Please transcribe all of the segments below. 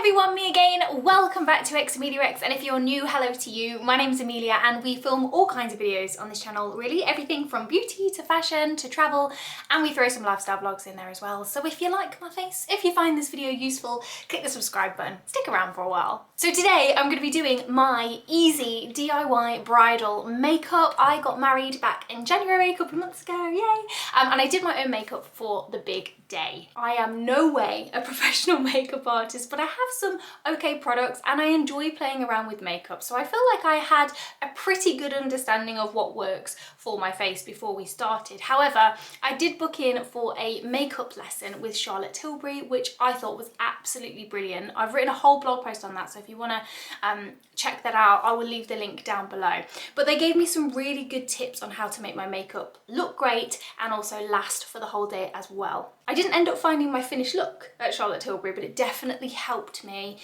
everyone, me again. Welcome back to xameliax, and if you're new, hello to you. My name's Amelia and we film all kinds of videos on this channel, really everything from beauty to fashion to travel, and we throw some lifestyle vlogs in there as well. So if you like my face, if you find this video useful, click the subscribe button, stick around for a while. So today I'm going to be doing my easy DIY bridal makeup. I got married back in January a couple of months ago, yay! And I did my own makeup for the big day. I am no way a professional makeup artist, but I have some okay products and I enjoy playing around with makeup, so I feel like I had a pretty good understanding of what works for my face before we started. However, I did book in for a makeup lesson with Charlotte Tilbury, which I thought was absolutely brilliant. I've written a whole blog post on that, so if you want to check that out, I will leave the link down below. But they gave me some really good tips on how to make my makeup look great and also last for the whole day as well. I didn't end up finding my finished look at Charlotte Tilbury, but it definitely helped me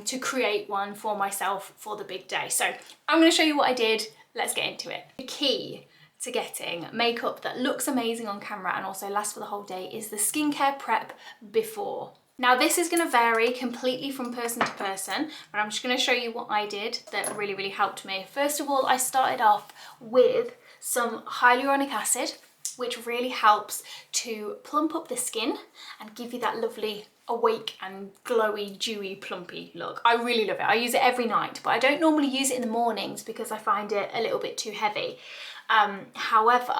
to create one for myself for the big day. So I'm going to show you what I did. Let's get into it. The key to getting makeup that looks amazing on camera and also lasts for the whole day is the skincare prep before. Now this is going to vary completely from person to person, but I'm just going to show you what I did that really helped me. First of all, I started off with some hyaluronic acid, which really helps to plump up the skin and give you that lovely awake and glowy, dewy, plumpy look. I really love it. I use it every night, but I don't normally use it in the mornings because I find it a little bit too heavy. However,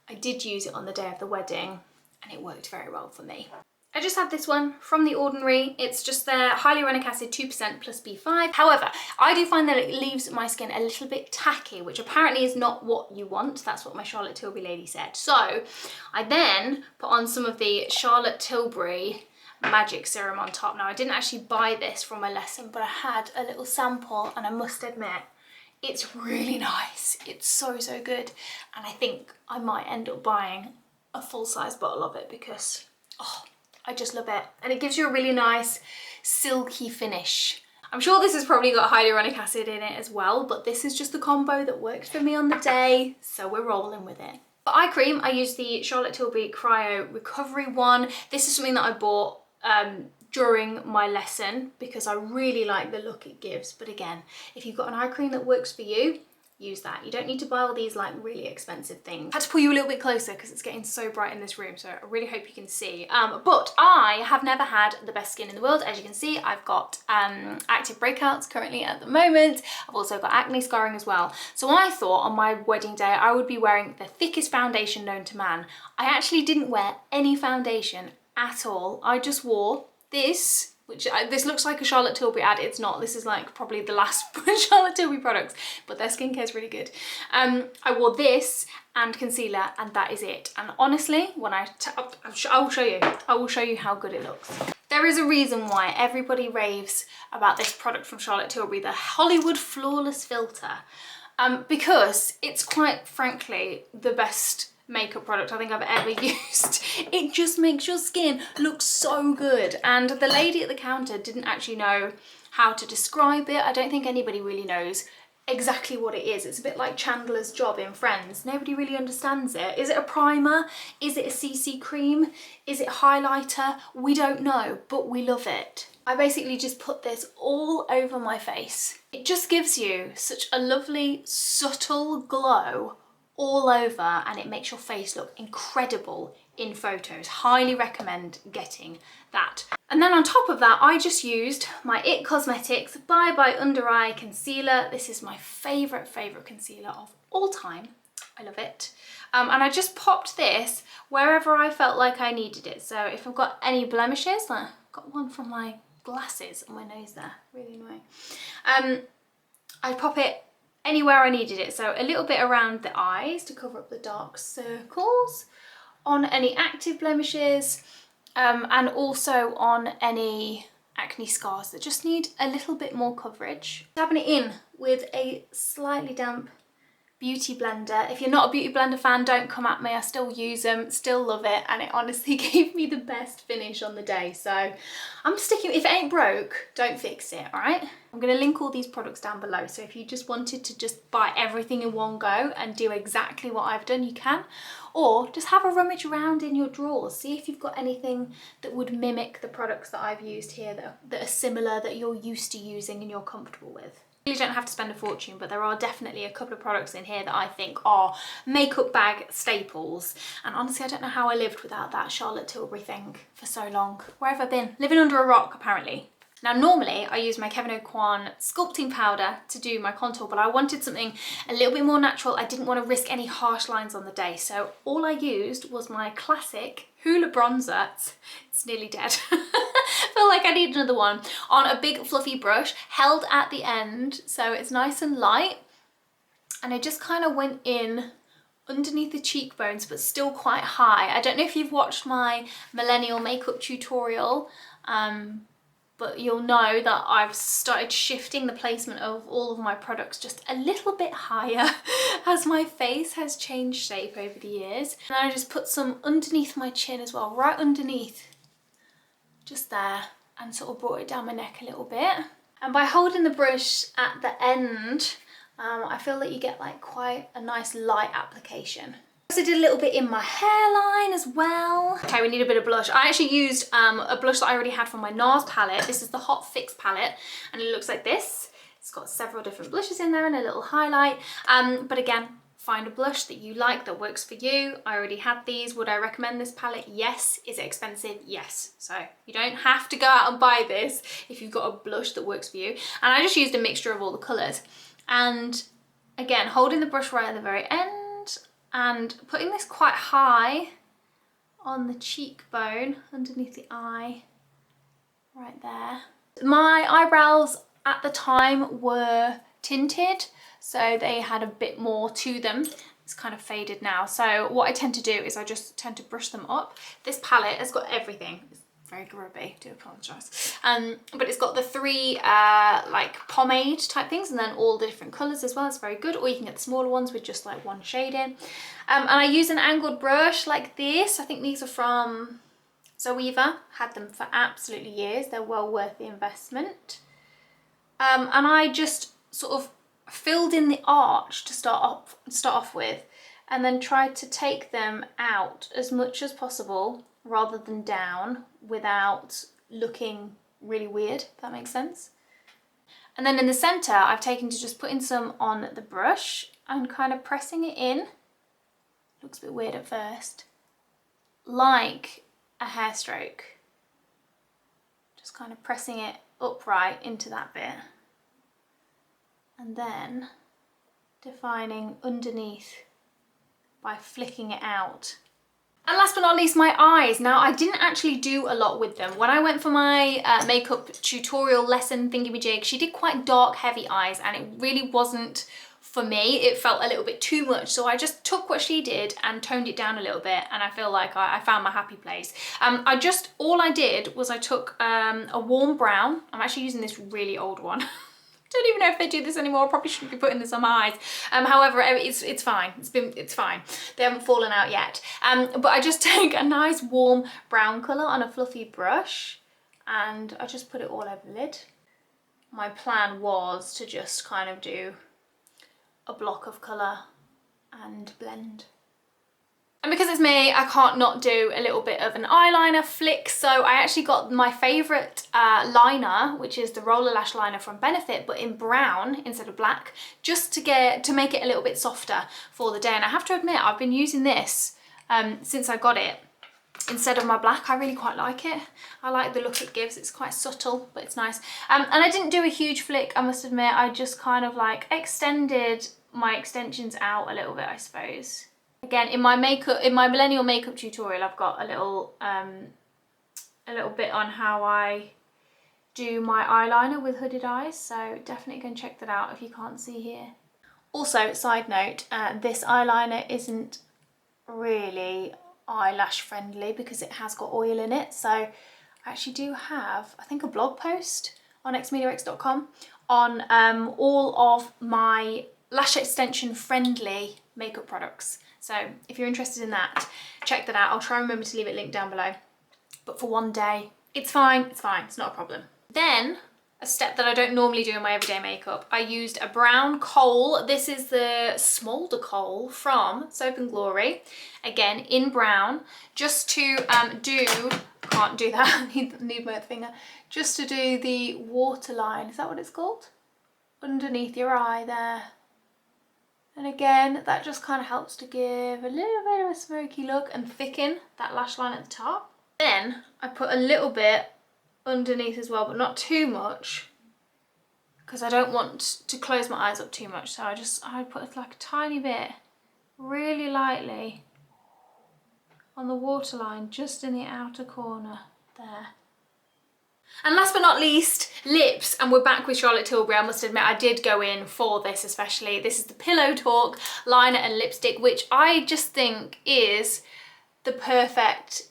I did use it on the day of the wedding and it worked very well for me. I just have this one from The Ordinary. It's just their hyaluronic acid 2% plus B5. However, I do find that it leaves my skin a little bit tacky, which apparently is not what you want. That's what my Charlotte Tilbury lady said. So I then put on some of the Charlotte Tilbury Magic Serum on top. Now I didn't actually buy this from my lesson, but I had a little sample and I must admit, it's really nice. It's so good. And I think I might end up buying a full-size bottle of it because, oh, I just love it. And it gives you a really nice silky finish. I'm sure this has probably got hyaluronic acid in it as well, but this is just the combo that worked for me on the day, so we're rolling with it. For eye cream, I used the Charlotte Tilbury Cryo Recovery one. This is something that I bought during my lesson because I really like the look it gives. But again, if you've got an eye cream that works for you, use that. You don't need to buy all these like really expensive things. I had to pull you a little bit closer because it's getting so bright in this room, so I really hope you can see. But I have never had the best skin in the world. As you can see, I've got active breakouts currently at the moment. I've also got acne scarring as well. So I thought on my wedding day I would be wearing the thickest foundation known to man. I actually didn't wear any foundation at all. I just wore this, which this looks like a Charlotte Tilbury ad. It's not. This is like probably the last Charlotte Tilbury products, but their skincare is really good. I wore this and concealer and that is it. And honestly, when I will show you. I will show you how good it looks. There is a reason why everybody raves about this product from Charlotte Tilbury, the Hollywood Flawless Filter, because it's quite frankly the best makeup product I think I've ever used. It just makes your skin look so good, and the lady at the counter didn't actually know how to describe it. I don't think anybody really knows exactly what it is. It's a bit like Chandler's Job in Friends. Nobody really understands it. Is it a primer? Is it a CC cream? Is it highlighter? We don't know, but we love it. I basically just put this all over my face. It just gives you such a lovely subtle glow all over, and it makes your face look incredible in photos. Highly recommend getting that. And then on top of that, I just used my IT Cosmetics Bye Bye Under Eye Concealer. This is my favourite concealer of all time. I love it. And I just popped this wherever I felt like I needed it. So if I've got any blemishes, I've got one from my glasses on my nose there, really annoying. I pop it anywhere I needed it. So a little bit around the eyes to cover up the dark circles, on any active blemishes, and also on any acne scars that just need a little bit more coverage. Dabbing it in with a slightly damp beauty blender. If you're not a beauty blender fan, don't come at me. I still use them, still love it, and it honestly gave me the best finish on the day. So I'm sticking, if it ain't broke, don't fix it, all right? I'm gonna link all these products down below, so if you just wanted to just buy everything in one go and do exactly what I've done, you can. Or just have a rummage around in your drawers, see if you've got anything that would mimic the products that I've used here that are similar, that you're used to using and you're comfortable with. You don't have to spend a fortune, but there are definitely a couple of products in here that I think are makeup bag staples. And honestly, I don't know how I lived without that Charlotte Tilbury thing for so long. Where have I been? Living under a rock, apparently. Now, normally I use my Kevyn Aucoin sculpting powder to do my contour, but I wanted something a little bit more natural. I didn't want to risk any harsh lines on the day. So all I used was my classic Hoola bronzer. It's nearly dead. I feel like I need another one, on a big fluffy brush held at the end, so it's nice and light. And I just kind of went in underneath the cheekbones, but still quite high. I don't know if you've watched my millennial makeup tutorial, but you'll know that I've started shifting the placement of all of my products just a little bit higher as my face has changed shape over the years. And I just put some underneath my chin as well, right underneath, just there, and sort of brought it down my neck a little bit. And by holding the brush at the end, I feel that you get like quite a nice light application. I also did a little bit in my hairline as well. Okay, we need a bit of blush. I actually used a blush that I already had from my NARS palette. This is the Hot Fix palette, and it looks like this. It's got several different blushes in there and a little highlight. But again, find a blush that you like, that works for you. I already had these. Would I recommend this palette? Yes. Is it expensive? Yes. So you don't have to go out and buy this if you've got a blush that works for you. And I just used a mixture of all the colours. And again, holding the brush right at the very end and putting this quite high on the cheekbone, underneath the eye, right there. My eyebrows at the time were tinted, so they had a bit more to them. It's kind of faded now. So what I tend to do is I just tend to brush them up. This palette has got everything. It's very grubby, do apologise. But it's got the three like pomade type things, and then all the different colours as well. It's very good. Or you can get the smaller ones with just like one shade in. And I use an angled brush like this. I think these are from Zoeva. Had them for absolutely years. They're well worth the investment. And I just sort of filled in the arch to start off with, and then tried to take them out as much as possible rather than down, without looking really weird, if that makes sense. And then in the centre, I've taken to just putting some on the brush and kind of pressing it in. Looks a bit weird at first, like a hair stroke. Just kind of pressing it upright into that bit. And then defining underneath by flicking it out. And last but not least, my eyes. Now, I didn't actually do a lot with them. When I went for my makeup tutorial lesson thingy-majig, she did quite dark, heavy eyes, and it really wasn't for me. It felt a little bit too much. So I just took what she did and toned it down a little bit, and I feel like I found my happy place. All I did was I took a warm brown. I'm actually using this really old one. Don't even know if they do this anymore. I probably shouldn't be putting this on my eyes. However, it's fine. It's fine. They haven't fallen out yet. But I just take a nice warm brown colour on a fluffy brush, and I just put it all over the lid. My plan was to just kind of do a block of colour and blend. And because it's me, I can't not do a little bit of an eyeliner flick. So I actually got my favourite liner, which is the Roller Lash Liner from Benefit, but in brown instead of black, just to make it a little bit softer for the day. And I have to admit, I've been using this since I got it instead of my black. I really quite like it. I like the look it gives. It's quite subtle, but it's nice. And I didn't do a huge flick, I must admit. I just kind of like extended my extensions out a little bit, I suppose. Again, in my millennial makeup tutorial, I've got a little bit on how I do my eyeliner with hooded eyes, so definitely go and check that out if you can't see here. Also, side note, this eyeliner isn't really eyelash friendly because it has got oil in it. So I actually do have, I think, a blog post on xameliax.com on all of my lash extension friendly makeup products. So if you're interested in that, check that out. I'll try and remember to leave it linked down below. But for one day, it's fine, it's not a problem. Then, a step that I don't normally do in my everyday makeup, I used a brown kohl. This is the Smolder Kohl from Soap & Glory, again in brown, just to can't do that, I need my finger, just to do the waterline, is that what it's called? Underneath your eye there. And again, that just kind of helps to give a little bit of a smoky look and thicken that lash line at the top. Then I put a little bit underneath as well, but not too much, because I don't want to close my eyes up too much. So I put like a tiny bit, really lightly, on the waterline, just in the outer corner there. And last but not least, lips, and we're back with Charlotte Tilbury. I must admit, I did go in for this especially. This is the Pillow Talk liner and lipstick, which I just think is the perfect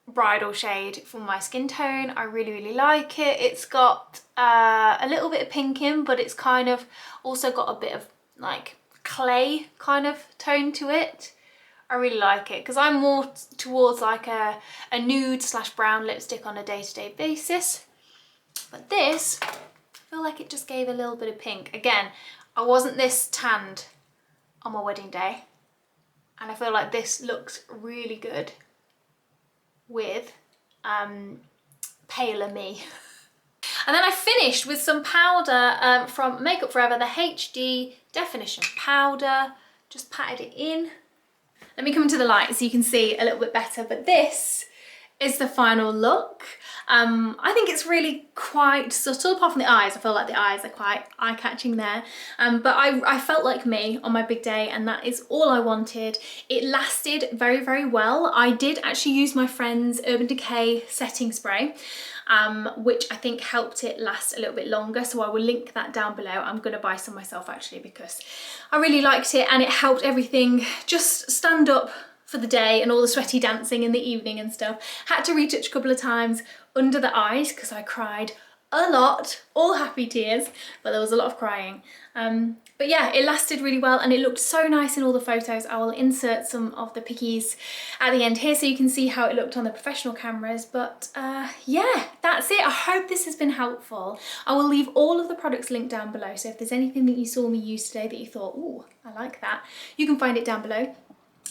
bridal shade for my skin tone. I really, really like it. It's got a little bit of pink in, but it's kind of also got a bit of like clay kind of tone to it. I really like it because I'm more towards like a nude / brown lipstick on a day-to-day basis. But this, I feel like it just gave a little bit of pink. Again, I wasn't this tanned on my wedding day, and I feel like this looks really good with paler me. And then I finished with some powder from Makeup Forever, the HD Definition Powder. Just patted it in. Let me come into the light so you can see a little bit better, but this is the final look. I think it's really quite subtle, apart from the eyes. I feel like the eyes are quite eye-catching there. But I felt like me on my big day, and that is all I wanted. It lasted very, very well. I did actually use my friend's Urban Decay setting spray, which I think helped it last a little bit longer. So I will link that down below. I'm gonna buy some myself actually, because I really liked it and it helped everything just stand up for the day, and all the sweaty dancing in the evening and stuff. Had to retouch a couple of times under the eyes because I cried a lot, all happy tears, but there was a lot of crying. But yeah, it lasted really well and it looked so nice in all the photos. I will insert some of the pickies at the end here so you can see how it looked on the professional cameras. But yeah, that's it. I hope this has been helpful. I will leave all of the products linked down below, so if there's anything that you saw me use today that you thought, ooh, I like that, you can find it down below.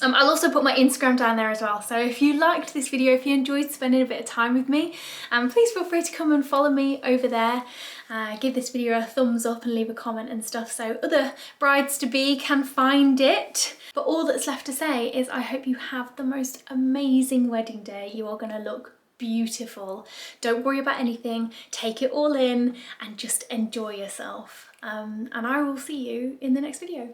I'll also put my Instagram down there as well, so if you liked this video, if you enjoyed spending a bit of time with me, please feel free to come and follow me over there. Give this video a thumbs up and leave a comment and stuff so other brides-to-be can find it. But all that's left to say is I hope you have the most amazing wedding day. You are going to look beautiful. Don't worry about anything, take it all in and just enjoy yourself. And I will see you in the next video.